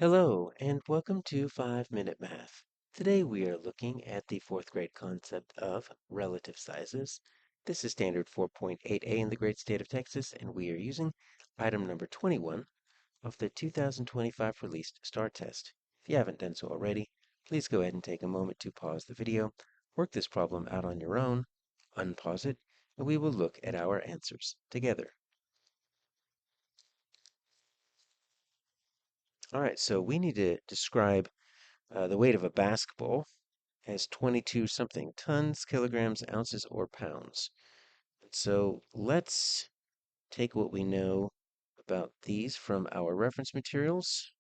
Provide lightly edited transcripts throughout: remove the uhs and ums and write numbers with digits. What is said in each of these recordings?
Hello, and welcome to 5 Minute Math. Today we are looking at the fourth grade concept of relative sizes. This is standard 4.8a in the great state of Texas, and we are using item number 21 of the 2025 released STAAR test. If you haven't done so already, please go ahead and take a moment to pause the video, work this problem out on your own, unpause it, and we will look at our answers together. All right, so we need to describe the weight of a basketball as 22 something tons, kilograms, ounces, or pounds. So let's take what we know about these from our reference materials.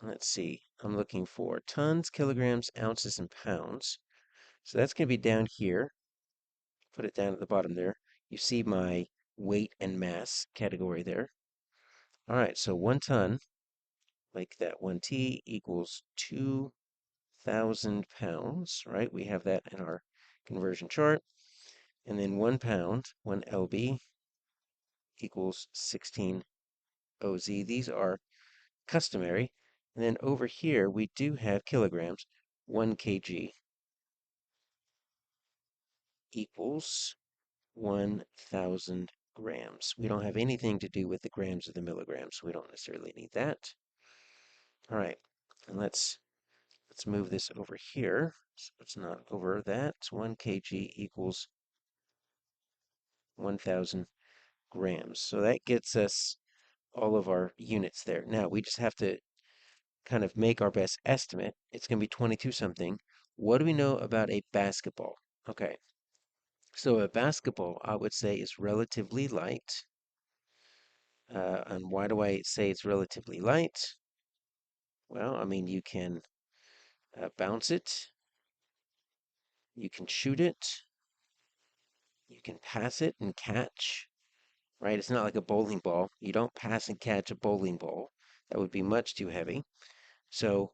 Let's see, I'm looking for tons, kilograms, ounces, and pounds. So that's going to be down here. Put it down at the bottom there. You see my weight and mass category there. All right, so 1 ton, like that 1t, equals 2,000 pounds, right? We have that in our conversion chart. And then 1 pound, 1 lb, equals 16 oz. These are customary. And then over here, we do have kilograms. 1 kg equals 1,000 grams. We don't have anything to do with the grams or the milligrams, so we don't necessarily need that. All right, and let's move this over here. So it's not over that. 1 kg equals 1,000 grams. So that gets us all of our units there. Now we just have to kind of make our best estimate. It's going to be 22 something. What do we know about a basketball? Okay, so a basketball, I would say, is relatively light. And why do I say it's relatively light? Well, I mean, you can bounce it, you can shoot it, you can pass it and catch, right? It's not like a bowling ball. You don't pass and catch a bowling ball. That would be much too heavy. So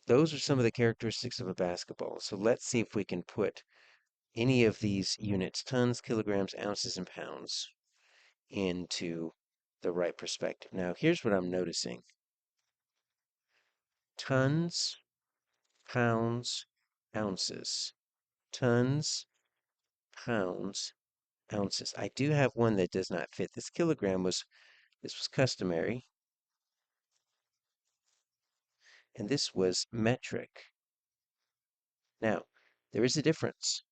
those are some of the characteristics of a basketball. So let's see if we can put any of these units, tons, kilograms, ounces, and pounds, into the right perspective. Now, here's what I'm noticing. Tons, pounds, ounces. Tons, pounds, ounces. I do have one that does not fit. This was customary, and this was metric. Now, there is a difference.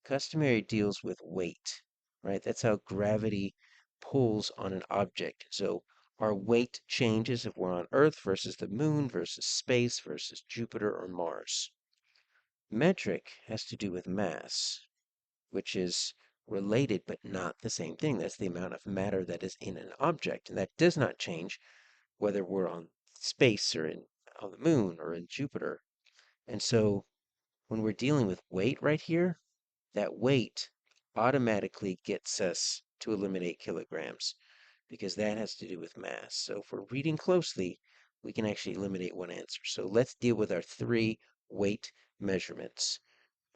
Customary deals with weight, right? That's how gravity pulls on an object. So our weight changes if we're on Earth versus the moon versus space versus Jupiter or Mars. Metric has to do with mass, which is related but not the same thing. That's the amount of matter that is in an object, and that does not change whether we're on space or on the moon or in Jupiter. And so when we're dealing with weight right here, that weight automatically gets us to eliminate kilograms because that has to do with mass. So if we're reading closely, we can actually eliminate one answer. So let's deal with our three weight measurements: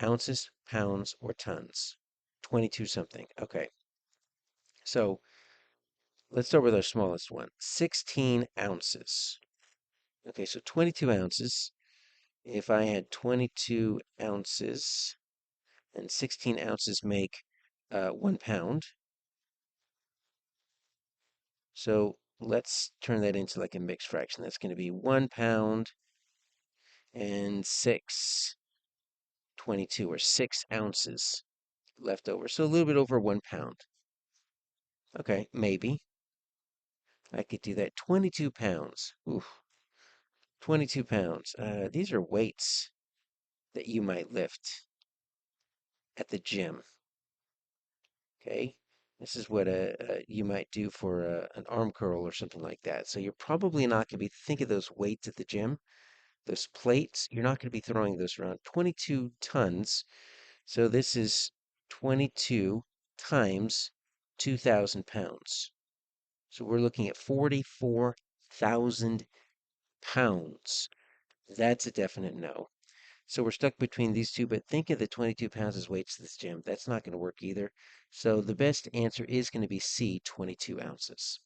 ounces, pounds, or tons. 22 something. Okay. So let's start with our smallest one, 16 ounces. Okay, so 22 ounces. If I had 22 ounces, and 16 ounces make 1 pound. So let's turn that into like a mixed fraction. That's going to be 1 pound and 622, or 6 ounces left over. So a little bit over 1 pound. Okay, maybe I could do that. 22 pounds. Oof, 22 pounds. These are weights that you might lift at the gym. Okay, this is what you might do for an arm curl or something like that. So you're probably not going to be thinking of those weights at the gym. Those plates, you're not going to be throwing those around. 22 tons. So this is 22 times 2,000 pounds. So we're looking at 44,000 pounds. That's a definite no. So we're stuck between these two, but think of the 22 pounds as weights to this gym. That's not going to work either. So the best answer is going to be C, 22 ounces.